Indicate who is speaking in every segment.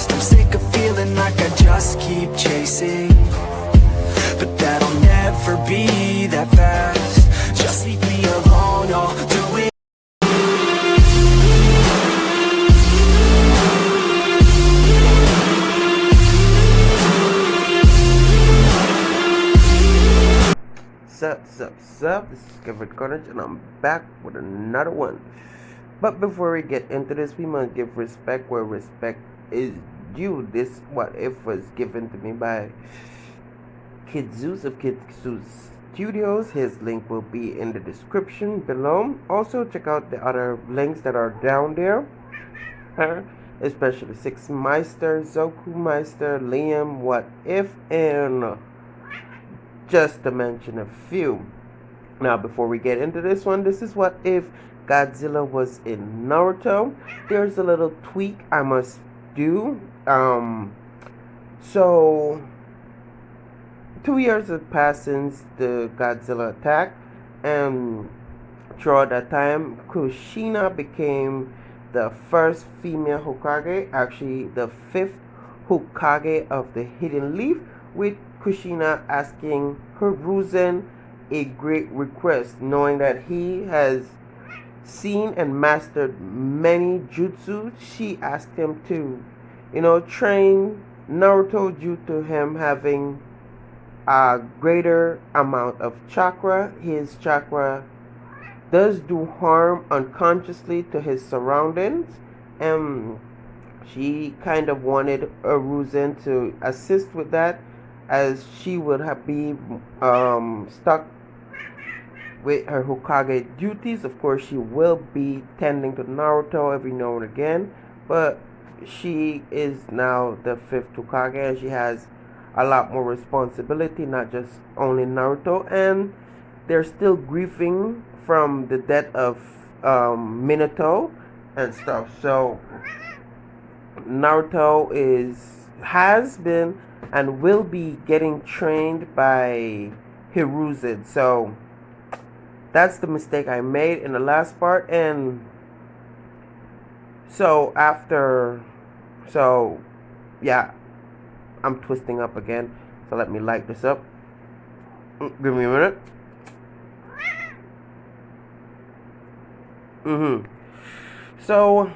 Speaker 1: past. I'm sick of feeling like I just keep chasing, but that'll never be that fast. Just leave me alone, I'll do it.
Speaker 2: Sup, this is Kevin Carnage and I'm back with another one. But before we get into this, we must give respect where respect is due. This what if was given to me by Kid Zeus of Kid Zeus Studios. His link will be in the description below. Also check out the other links that are down there, especially Six Meister, Zoku Meister, Liam, What If, and just to mention a few. Now before we get into this one, this is what if Godzilla was in Naruto. There's a little tweak I must do. So 2 years have passed since the Godzilla attack, and throughout that time Kushina became the first female Hokage, actually the fifth Hokage of the Hidden Leaf, with Kushina asking Hiruzen a great request, knowing that he has seen and mastered many jutsu. She asked him to, train Naruto due to him having a greater amount of chakra. His chakra does do harm unconsciously to his surroundings, and she kind of wanted Hiruzen to assist with that, as she would have been stuck with her Hokage duties. Of course, she will be tending to Naruto every now and again, but she is now the fifth Hokage, and she has a lot more responsibility, not just only Naruto. And they're still grieving from the death of Minato and stuff. So Naruto has been and will be getting trained by Hiruzen. So that's the mistake I made in the last part. And so yeah, I'm twisting up again, so let me light this up. Give me a minute. So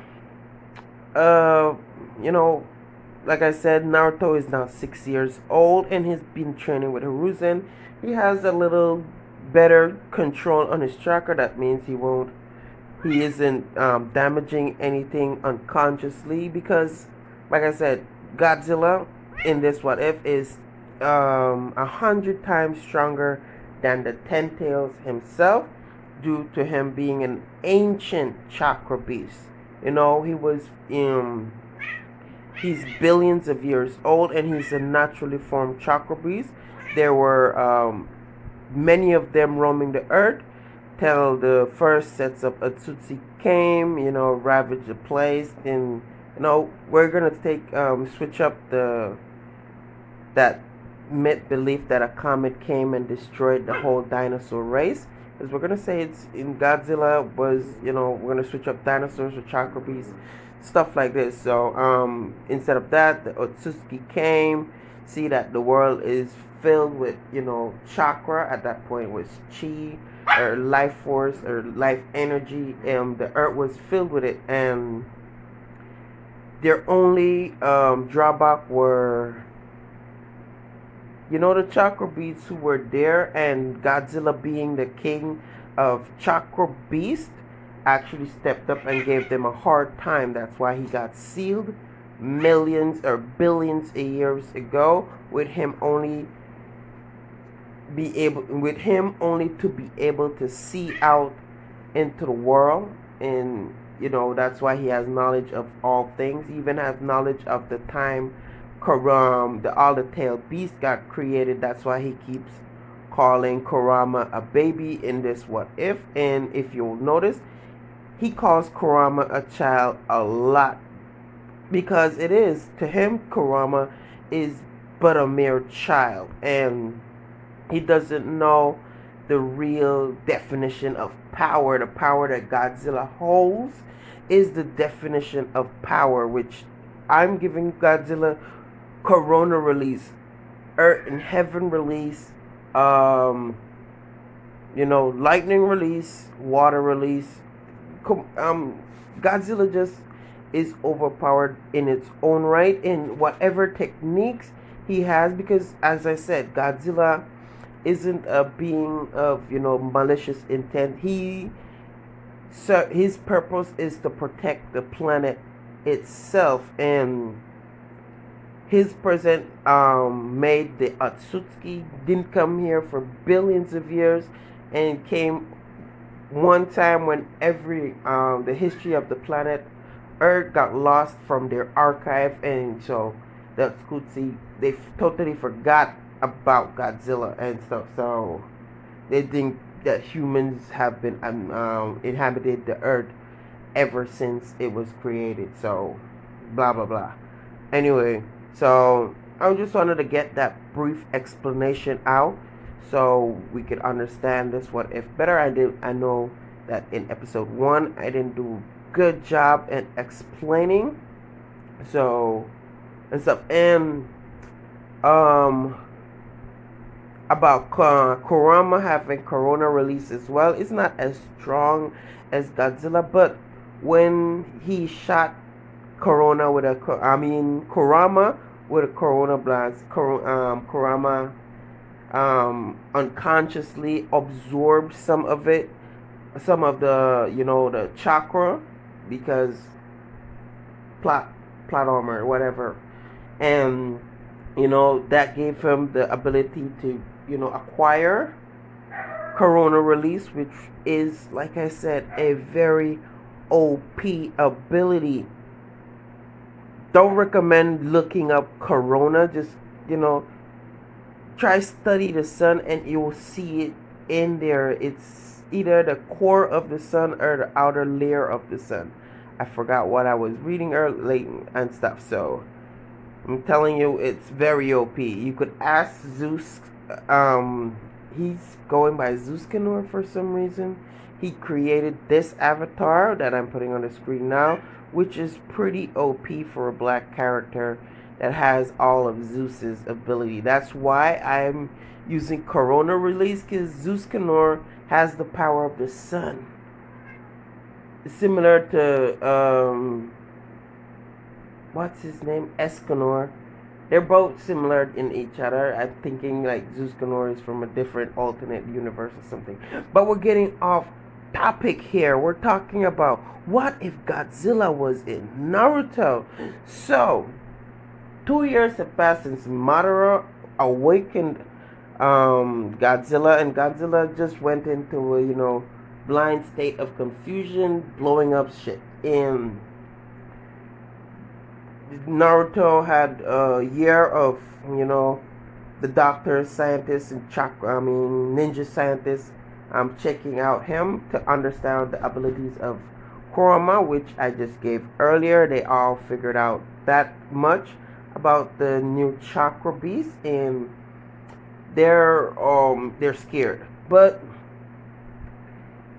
Speaker 2: like I said, Naruto is now 6 years old and he's been training with Hiruzen. He has a little better control on his chakra. That means he isn't damaging anything unconsciously, because like I said, Godzilla in this what if is 100 times stronger than the Ten Tails himself, due to him being an ancient chakra beast. He's billions of years old, and he's a naturally formed chakra beast. There were many of them roaming the earth till the first sets of Otsutsuki came, ravaged the place. And we're gonna switch up that myth belief that a comet came and destroyed the whole dinosaur race, because we're gonna say it's in Godzilla was, we're gonna switch up dinosaurs with chakra beasts, stuff like this. So instead of that, the Otsutsuki came, see that the world is filled with chakra. At that point was chi, or life force, or life energy, and the earth was filled with it. And their only drawback were the chakra beasts who were there, and Godzilla, being the king of chakra beasts, actually stepped up and gave them a hard time. That's why he got sealed millions or billions of years ago, with him only to be able to see out into the world. And that's why he has knowledge of all things. He even has knowledge of the time all the tailed beast got created. That's why he keeps calling Kurama a baby in this what if. And if you'll notice, he calls Kurama a child a lot, because it is, to him, Kurama is but a mere child, and he doesn't know the real definition of power. The power that Godzilla holds is the definition of power, which I'm giving Godzilla Corona release, Earth and Heaven release, um, lightning release, water release. Godzilla just is overpowered in its own right in whatever techniques he has, because as I said, Godzilla isn't a being of malicious intent. His purpose is to protect the planet itself, and his present made the Otsutsuki didn't come here for billions of years, and came one time when the history of the planet Earth got lost from their archive, and so the Otsutsuki, they totally forgot about Godzilla and stuff. So they think that humans have been inhabited the Earth ever since it was created. So blah blah blah. Anyway, so I just wanted to get that brief explanation out so we could understand this what if better. I know that in episode 1 I didn't do a good job at explaining so and stuff, and about Kurama having Corona release as well. It's not as strong as Godzilla, but when he shot Kurama with a Corona blast, Kurama unconsciously absorbed some of the the chakra, because plot armor, whatever, and that gave him the ability to acquire Corona release, which is, like I said, a very OP ability. Don't recommend looking up Corona. Just try study the sun and you will see it in there. It's either the core of the sun or the outer layer of the sun. I forgot what I was reading early and stuff. So I'm telling you, it's very OP. You could ask Zeus. He's going by Zeuscanor for some reason. He created this avatar that I'm putting on the screen now, which is pretty OP for a black character that has all of Zeus's ability. That's why I'm using Corona release, because Zeuscanor has the power of the sun. Similar to what's his name? Escanor. They're both similar in each other. I'm thinking like Zeuscanor is from a different alternate universe or something. But we're getting off topic here. We're talking about what if Godzilla was in Naruto. So 2 years have passed since Madara awakened Godzilla, and Godzilla just went into a blind state of confusion, blowing up shit. And Naruto had a year of the doctors, scientists, and ninja scientists checking out him to understand the abilities of Kurama, which I just gave earlier. They all figured out that much about the new chakra beast, and they're scared. But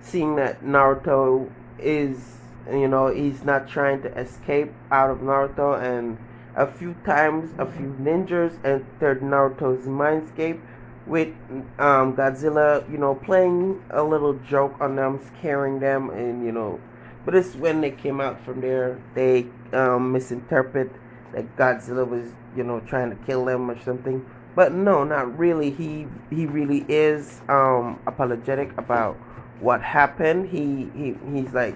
Speaker 2: seeing that Naruto is he's not trying to escape out of Naruto, and a few times a few ninjas entered Naruto's mindscape with Godzilla playing a little joke on them, scaring them, and but it's when they came out from there they misinterpret that Godzilla was trying to kill them or something. But no, not really. He really is apologetic about what happened. He's like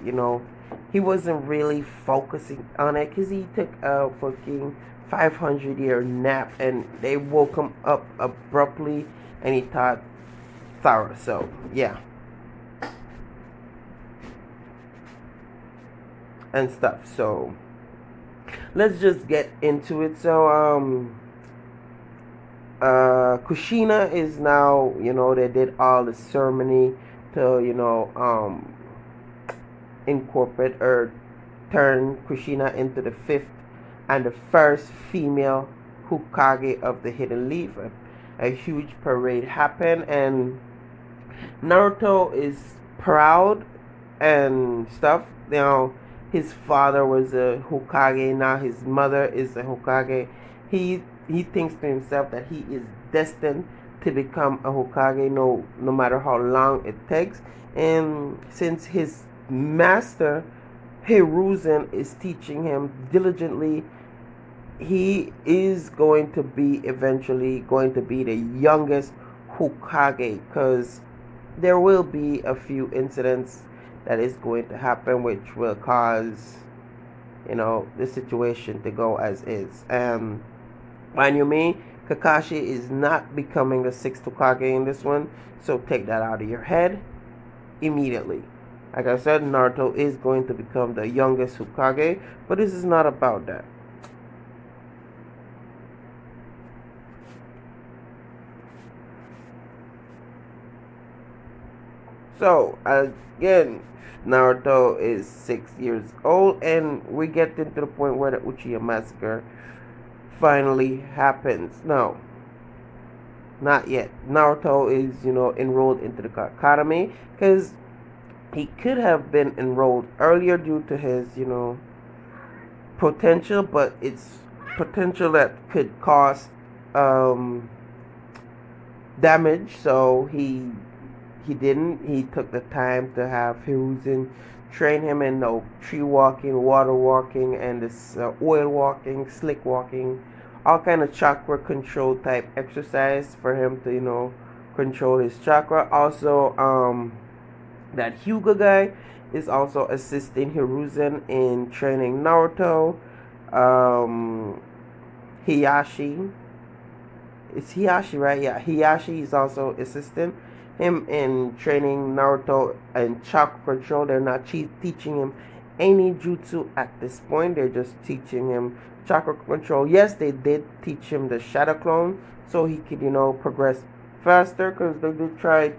Speaker 2: he wasn't really focusing on it, because he took a fucking 500-year nap and they woke him up abruptly and he thought thorough. So yeah, and stuff. So let's just get into it. So Kushina is now they did all the ceremony to incorporate or turn Kushina into the 5th and the first female Hokage of the Hidden Leaf. A huge parade happened, and Naruto is proud and stuff. his father was a Hokage, now his mother is a Hokage. He thinks to himself that he is destined to become a Hokage, no matter how long it takes. And since his master Hiruzen is teaching him diligently, he is going to be eventually going to be the youngest Hokage, because there will be a few incidents that is going to happen which will cause the situation to go as is. Mind you me, Kakashi is not becoming the sixth Hokage in this one, so take that out of your head immediately. Like I said, Naruto is going to become the youngest Hokage, but this is not about that. So, again, Naruto is 6 years old, and we get into the point where the Uchiha Massacre finally happens. No, not yet. Naruto is, enrolled into the academy, because he could have been enrolled earlier due to his, potential, but it's potential that could cause damage, so he didn't. He took the time to have Hiruzen train him in tree walking, water walking, and this oil walking, slick walking, all kind of chakra control type exercise for him to control his chakra. Also, that Hyuga guy is also assisting Hiruzen in training Naruto. Hiyashi. It's Hiyashi, right? Yeah, Hiyashi is also assisting him in training Naruto and chakra control. They're not teaching him any jutsu at this point. They're just teaching him chakra control. Yes, they did teach him the shadow clone so he could, progress faster, because they did try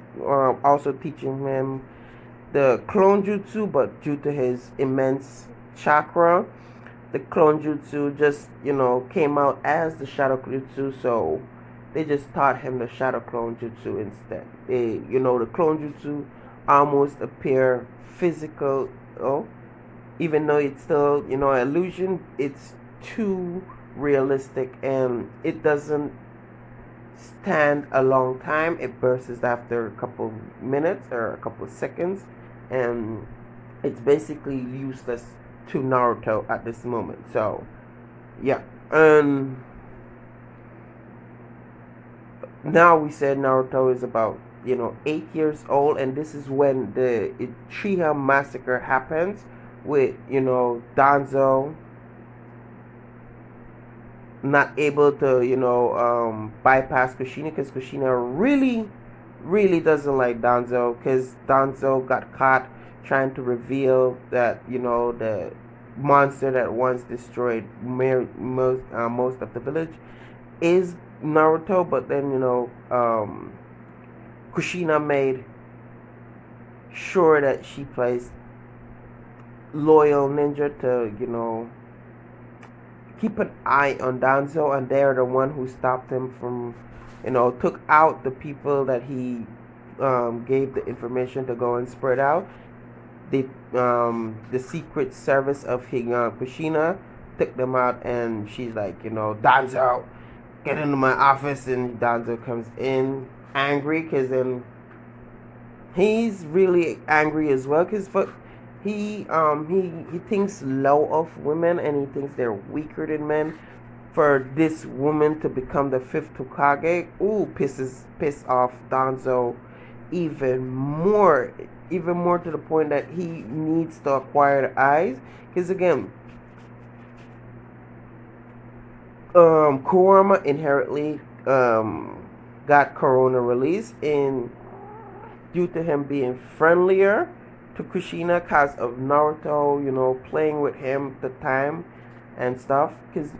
Speaker 2: also teaching him the clone jutsu, but due to his immense chakra, the clone jutsu just, came out as the shadow jutsu, so they just taught him the shadow clone jutsu instead. The clone jutsu almost appear physical, even though it's still, illusion. It's too realistic, and it doesn't stand a long time. It bursts after a couple minutes or a couple seconds, and it's basically useless to Naruto at this moment. So, yeah, now we said Naruto is about 8 years old, and this is when the Uchiha Massacre happens with Danzo not able to bypass Kushina, because Kushina really doesn't like Danzo, because Danzo got caught trying to reveal that the monster that once destroyed most of the village is Naruto. But then Kushina made sure that she plays loyal ninja to keep an eye on Danzo, and they're the one who stopped him from took out the people that he gave the information to go and spread out. The secret service of Kushina took them out, and she's like, Danzo, get into my office. And Danzo comes in angry, because then he's really angry as well, because he thinks low of women, and he thinks they're weaker than men. For this woman to become the fifth Hokage, piss off Danzo even more to the point that he needs to acquire the eyes. Because again, Kurama inherently got Corona release, and due to him being friendlier to Kushina because of Naruto, playing with him the time and stuff. Because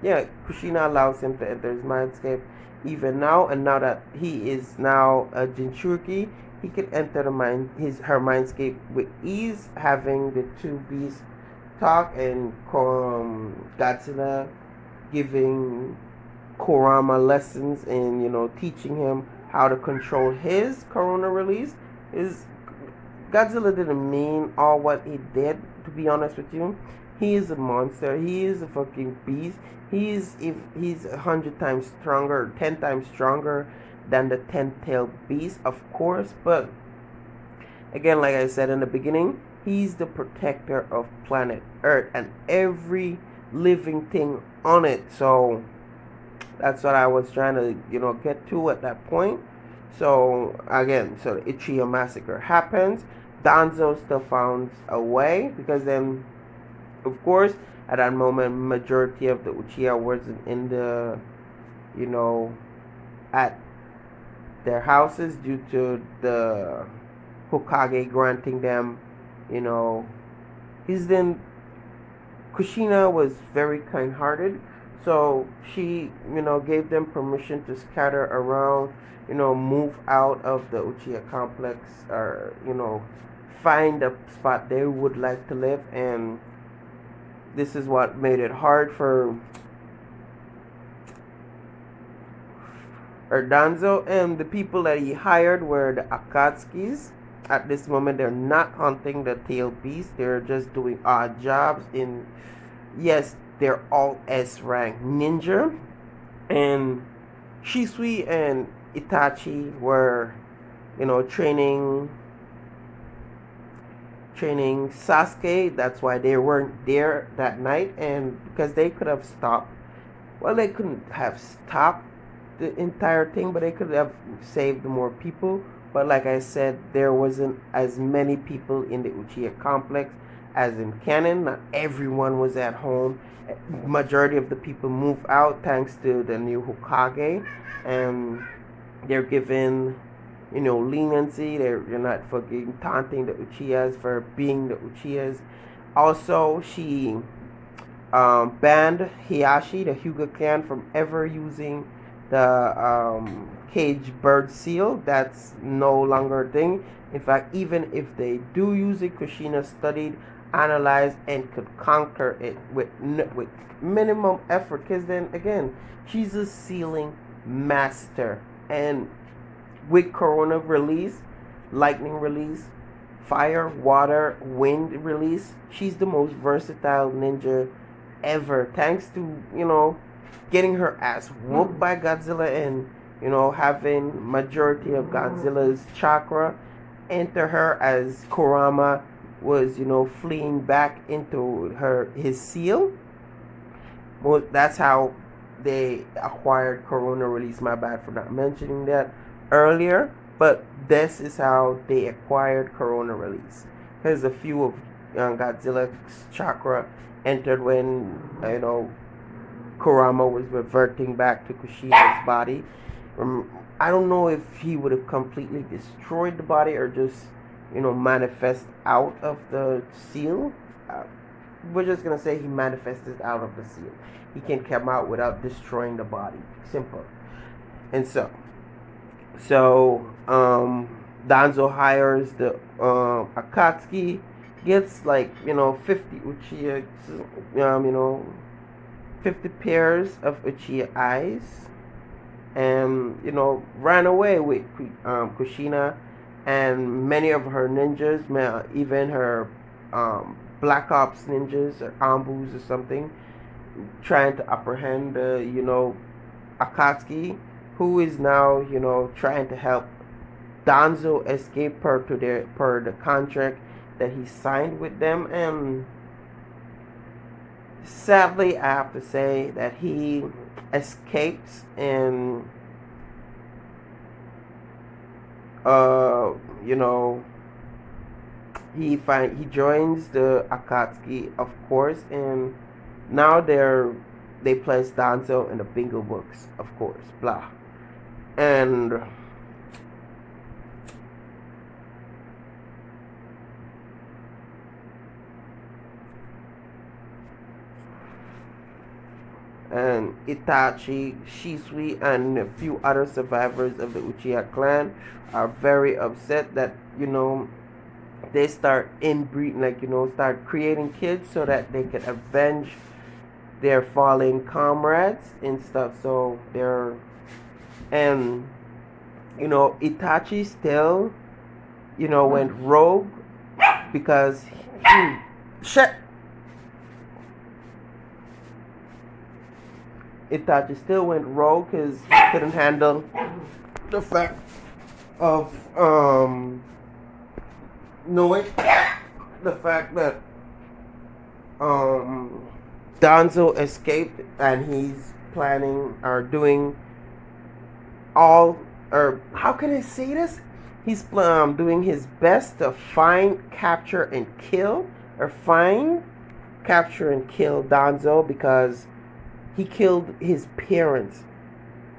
Speaker 2: Kushina allows him to enter his mindscape even now, and now that he is now a Jinchuriki, he can enter her mindscape with ease, having the two beasts talk, and Godzilla giving Kurama lessons and teaching him how to control his Corona release. Godzilla didn't mean all what he did, to be honest with you. He is a monster. He is a fucking beast. If he's 100 times stronger, 10 times stronger than the 10-tailed beast, of course. But again, like I said in the beginning, he's the protector of planet Earth and every living thing on it. So that's what I was trying to, get to at that point. So again, so the Uchiha massacre happens. Danzo still found a way because then, of course, at that moment, majority of the Uchiha wasn't in the, at their houses due to the Hokage granting them, his then Kushina was very kind-hearted, so she, gave them permission to scatter around, move out of the Uchiha complex, or find a spot they would like to live. And this is what made it hard for Danzo, and the people that he hired were the Akatsukis. At this moment, they're not hunting the tail beast. They're just doing odd jobs. Yes, they're all S rank ninja. And Shisui and Itachi were, training Sasuke. That's why they weren't there that night, and because they could have stopped. Well, they couldn't have stopped the entire thing, but they could have saved more people. But like I said, there wasn't as many people in the Uchiha complex as in canon. Not everyone was at home. Majority of the people moved out thanks to the new Hokage, and they're given, leniency. They're not fucking taunting the Uchihas for being the Uchihas. Also, she banned Hiyashi, the Hyuga clan, from ever using the cage bird seal. That's no longer a thing. In fact, even if they do use it, Kushina studied, analyzed, and could conquer it with minimum effort. Because then again, she's a sealing master, and with Corona release, lightning release, fire, water, wind release, she's the most versatile ninja ever. Thanks to getting her ass whooped by Godzilla and having majority of Godzilla's chakra enter her as Kurama was fleeing back into his seal. Well, that's how they acquired Corona release. My bad for not mentioning that earlier, but this is how they acquired Corona release, because a few of Godzilla's chakra entered when Kurama was reverting back to Kushina's body. I don't know if he would have completely destroyed the body or just, manifest out of the seal. We're just gonna say he manifested out of the seal. He can come out without destroying the body. Simple. And so Danzo hires the Akatsuki, gets 50 Uchiha, 50 pairs of Uchiha eyes, and ran away with Kushina and many of her ninjas, even her Black Ops ninjas or Ambus or something, trying to apprehend the Akatsuki, who is now trying to help Danzo escape per the contract that he signed with them. And sadly, I have to say that he escapes and he joins the Akatsuki, of course, and now they place Danzo in the bingo books, of course, blah. And Itachi, Shisui, and a few other survivors of the Uchiha clan are very upset that they start inbreeding, start creating kids so that they can avenge their fallen comrades and stuff. So Itachi still went rogue because he shit. Itachi still went rogue because he couldn't handle the fact of knowing the fact that Danzo escaped and he's planning or doing all, or how can I say this? He's doing his best to find, capture, and kill, or find, capture, and kill Danzo because he killed his parents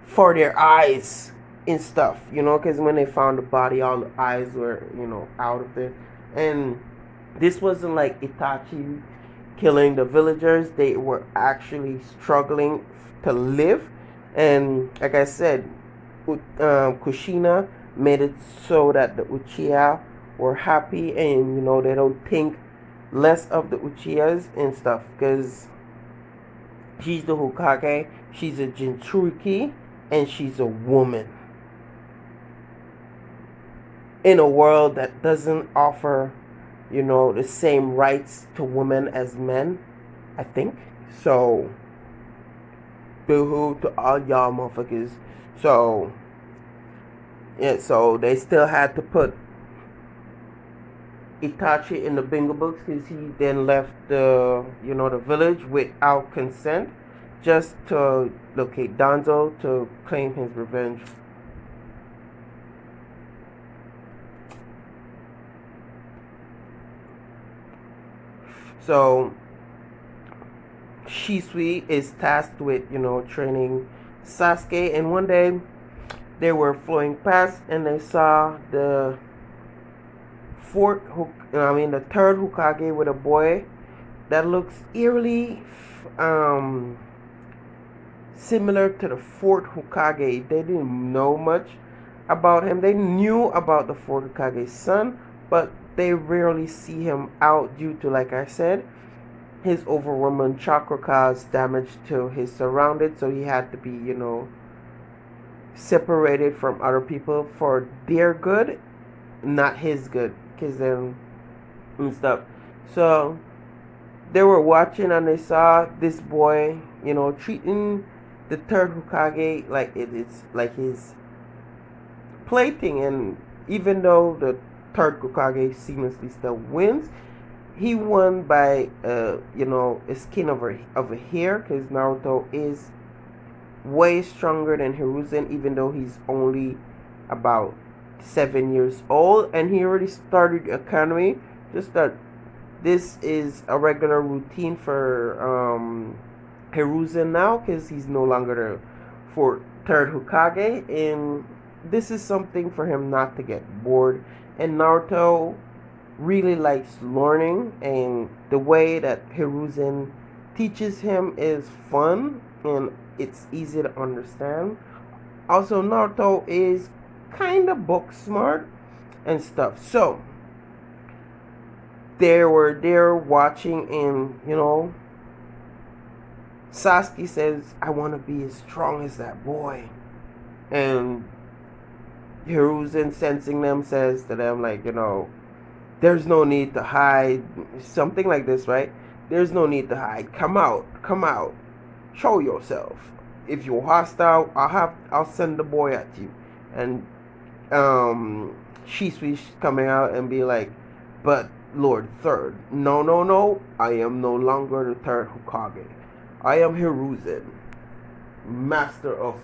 Speaker 2: for their eyes and stuff, you know, because when they found the body, all the eyes were, you know, out of there. And this wasn't like Itachi killing the villagers, they were actually struggling to live. And like I said, Kushina made it so that the Uchiha were happy, and you know, they don't think less of the Uchihas and stuff, because she's the Hokage, she's a Jinchuriki, and she's a woman in a world that doesn't offer, you know, the same rights to women as men, I think. So, boo-hoo to all y'all motherfuckers. So, yeah, so they still had to put Itachi in the bingo books because he then left the, you know, the village without consent, just to locate Danzo to claim his revenge. So Shisui is tasked with, you know, training Sasuke, and one day they were flowing past and they saw the the third Hokage with a boy that looks eerily similar to the fourth Hokage. They didn't know much about him. They knew about the fourth Hokage's son, but they rarely see him out due to, like I said, his overwhelming chakra caused damage to his surroundings, so he had to be, you know, separated from other people for their good, not his good, because then and stuff. So they were watching and they saw this boy, you know, treating the third Hokage like it's like his plaything, and even though the third Hokage seamlessly still wins, he won by you know, a skin of a hair, because Naruto is way stronger than Hiruzen, even though he's only about 7 years old and he already started the academy. Just that this is a regular routine for Hiruzen now, because he's no longer the third Hokage, and this is something for him not to get bored. And Naruto really likes learning, and the way that Hiruzen teaches him is fun and it's easy to understand. Also, Naruto is kind of book smart and stuff. So they were there watching, and you know, Sasuke says, I want to be as strong as that boy. And Hiruzen, sensing them, says to them, like, you know, there's no need to hide. Something like this, right? There's no need to hide. Come out. Come out. Show yourself. If you're hostile, I'll send the boy at you. And Shisui coming out and be like, but Lord Third, no, I am no longer the third Hokage. I am Hiruzen, master of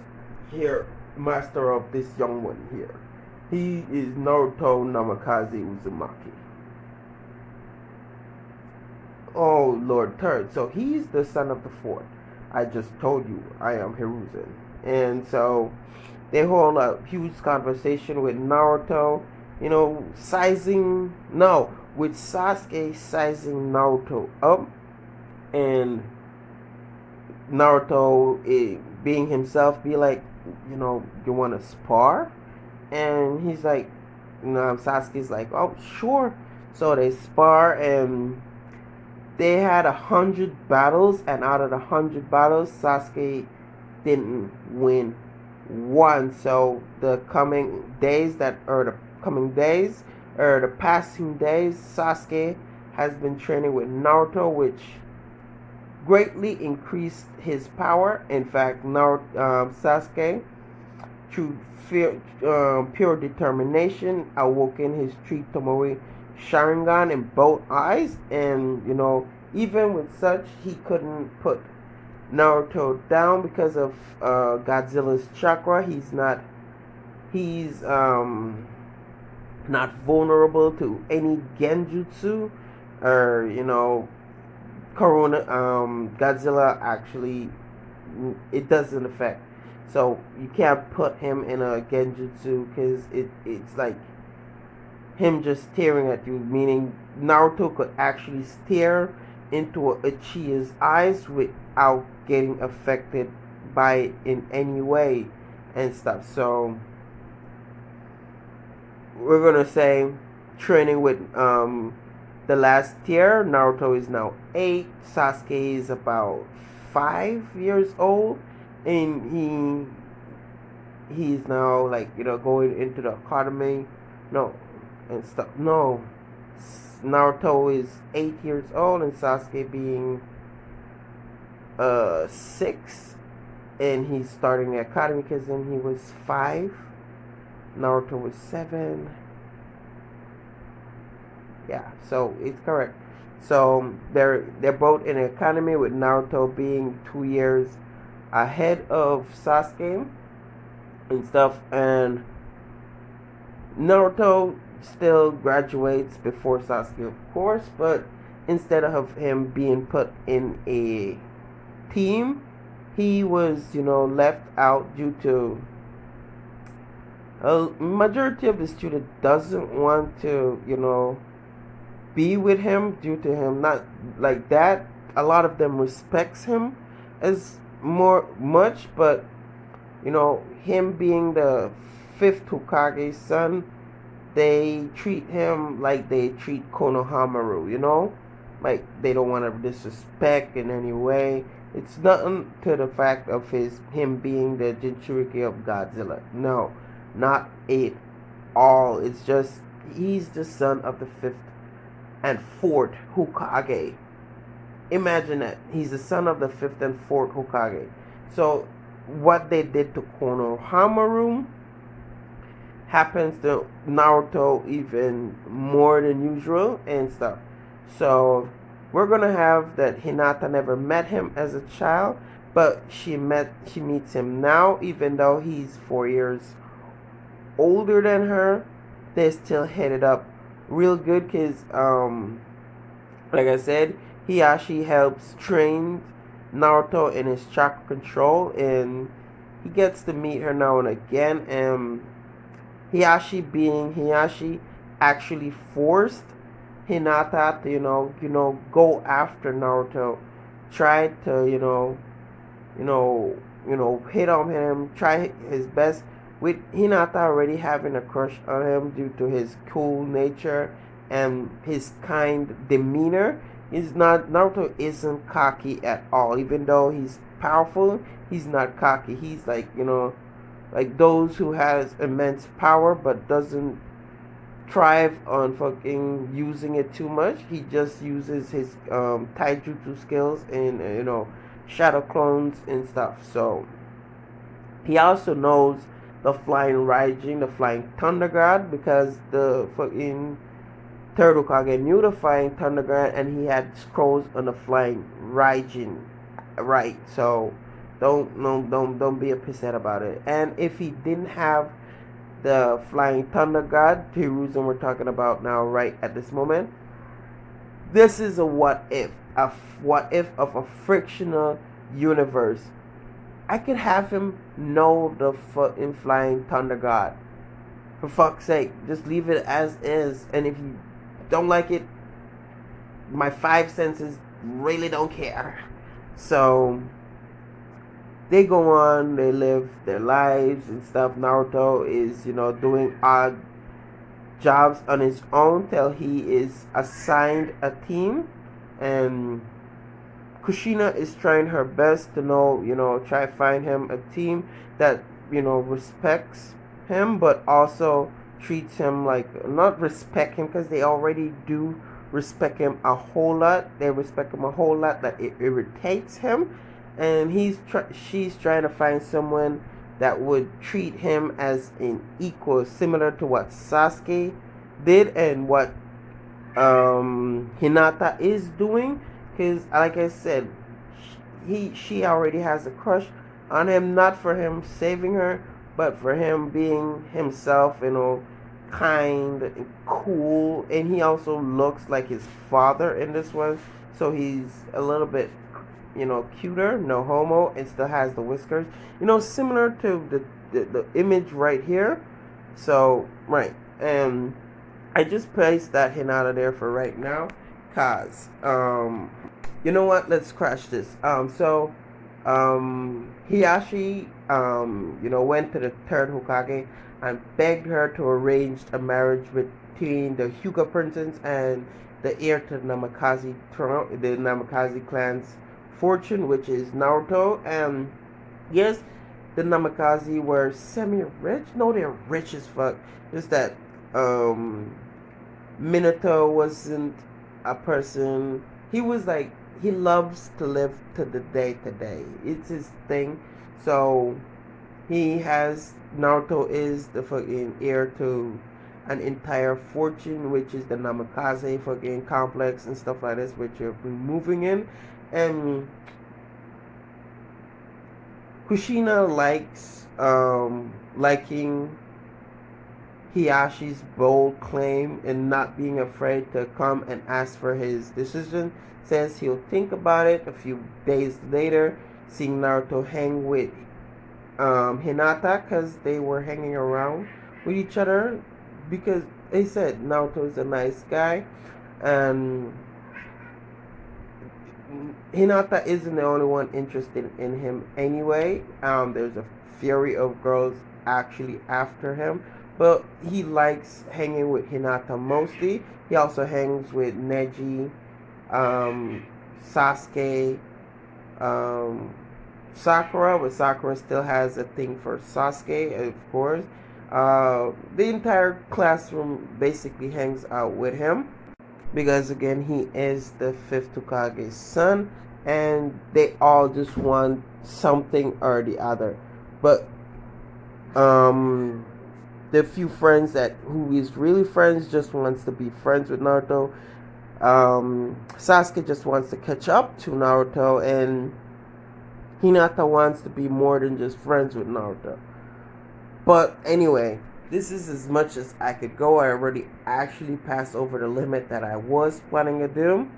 Speaker 2: this young one here. He is Naruto Namikaze Uzumaki. Oh, Lord Third. So he's the son of the fourth. I just told you I am Hiruzen. And so they hold a huge conversation with Naruto, you know, with Sasuke sizing Naruto up, and Naruto, being himself, be like, you know, you want to spar? And he's like, you know, Sasuke's like, oh, sure. So they spar, and they had 100 battles, and out of the 100 battles, Sasuke didn't win one. So the coming days the passing days, Sasuke has been training with Naruto, which greatly increased his power. In fact, Sasuke, through pure determination, awoken his three Tomoe Sharingan in both eyes, and even with such, he couldn't put Naruto down because of Godzilla's chakra. He's not vulnerable to any genjutsu, or Corona. Godzilla actually, it doesn't affect. So you can't put him in a genjutsu because it's like him just staring at you. Meaning Naruto could actually stare into Uchiha's eyes without getting affected by it in any way and stuff. So we're gonna say training with the last tier. Naruto is now 8. Sasuke is about 5 years old, and he's now like going into the academy. No, and stuff. No, Naruto is 8 years old, and Sasuke being 6, and he's starting the academy because then he was 5. Naruto was 7. Yeah, so it's correct. So they're both in the academy, with Naruto being 2 years ahead of Sasuke and stuff, and Naruto still graduates before Sasuke, of course, but instead of him being put in a team, he was left out due to a majority of the student doesn't want to be with him due to him not like that. A lot of them respects him as much, but him being the 5th Hokage's son, they treat him like they treat Konohamaru, like they don't want to disrespect in any way. It's nothing to the fact of him being the Jinchuriki of Godzilla. No, not at all. It's just he's the son of the 5th and 4th Hokage. Imagine that. He's the son of the 5th and 4th Hokage. So what they did to Konohamaru happens to Naruto even more than usual and stuff. So we're gonna have that Hinata never met him as a child, but she meets him now, even though he's 4 years older than her. They still hit it up real good because like I said, Hiyashi helps train Naruto in his chakra control, and he gets to meet her now and again. And Hiyashi, being Hiyashi, actually forced Hinata to go after Naruto, try to hit on him, try his best, with Hinata already having a crush on him due to his cool nature and his kind demeanor. Naruto isn't cocky at all. Even though he's powerful, he's not cocky. He's like like those who has immense power but doesn't thrive on fucking using it too much. He just uses his taijutsu skills and shadow clones and stuff. So he also knows the flying Raijin, the flying Thunder God, because the fucking third Hokage knew the flying Thunder God, and he had scrolls on the flying Raijin, right? So don't be upset about it. And if he didn't have the flying Thunder God, the reason we're talking about now, right at this moment, this is a what if of a frictional universe. I could have him know the fucking flying Thunder God. For fuck's sake, just leave it as is. And if you don't like it, my 5 senses really don't care. So they go on, they live their lives and stuff. Naruto is, doing odd jobs on his own till he is assigned a team, and Kushina is trying her best to try to find him a team that respects him, but also treats him like, not respect him, because they already do respect him a whole lot. They respect him a whole lot that it irritates him, and she's trying to find someone that would treat him as an equal, similar to what Sasuke did and what Hinata is doing. Because, like I said, she already has a crush on him, not for him saving her, but for him being himself, kind and cool. And he also looks like his father in this one, so he's a little bit, cuter, no homo, and still has the whiskers, similar to the image right here. So, right, and I just placed that Hinata there for right now, cause, you know what, let's crash this. Hiyashi, went to the third Hokage and begged her to arrange a marriage between the Hyuga princess and the heir to the Namikaze throne, the Namikaze clan's fortune, which is Naruto. And yes, the Namikaze were semi-rich. No, they're rich as fuck. Just that Minato wasn't a person. He was like, he loves to live to the day to day. It's his thing. So Naruto is the fucking heir to an entire fortune, which is the Namikaze fucking complex and stuff like this, which you're moving in. And Kushina likes liking Hiyashi's bold claim and not being afraid to come and ask for his decision. Says he'll think about it. A few days later, seeing Naruto hang with Hinata, because they were hanging around with each other, because they said Naruto is a nice guy, and Hinata isn't the only one interested in him anyway. There's a fury of girls actually after him, but he likes hanging with Hinata mostly. He also hangs with Neji, Sasuke, Sakura, but Sakura still has a thing for Sasuke, of course. The entire classroom basically hangs out with him, because again, he is the fifth Hokage's son, and they all just want something or the other. But the few friends who is really friends just wants to be friends with Naruto. Sasuke just wants to catch up to Naruto, and Hinata wants to be more than just friends with Naruto. But anyway, this is as much as I could go. I already actually passed over the limit that I was planning to do.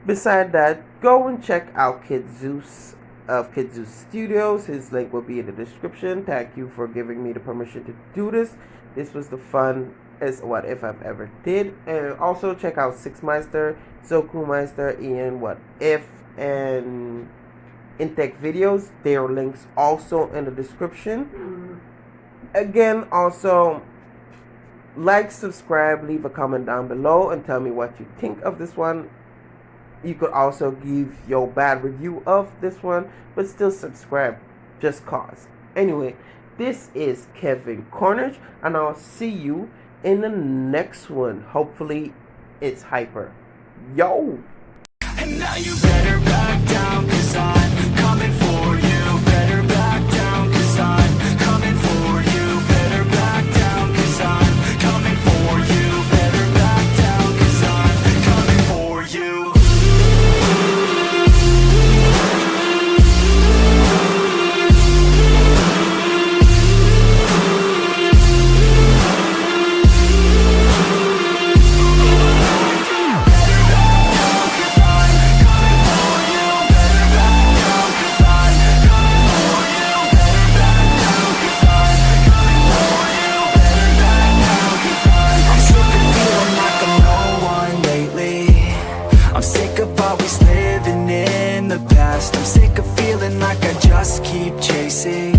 Speaker 2: Beside that, go and check out Kid Zeus of Kid Zeus Studios. His link will be in the description. Thank you for giving me the permission to do this. This was the fun as what if I've ever did. And also check out Six Meister, Zoku Meister, Ian What If, and Intech videos. Their links also in the description. Again, also like, subscribe, leave a comment down below and tell me what you think of this one. You could also give your bad review of this one, but still subscribe just cause. Anyway, this is Kevin Cornish, and I'll see you in the next one. Hopefully it's hyper. Yo!
Speaker 1: And now you better back down, 'cause I'm coming for you. Better back down, 'cause I'm coming for you. Better back down, 'cause I'm coming for you. Better back down, 'cause I'm coming for you. I'm sick of feeling like I just keep chasing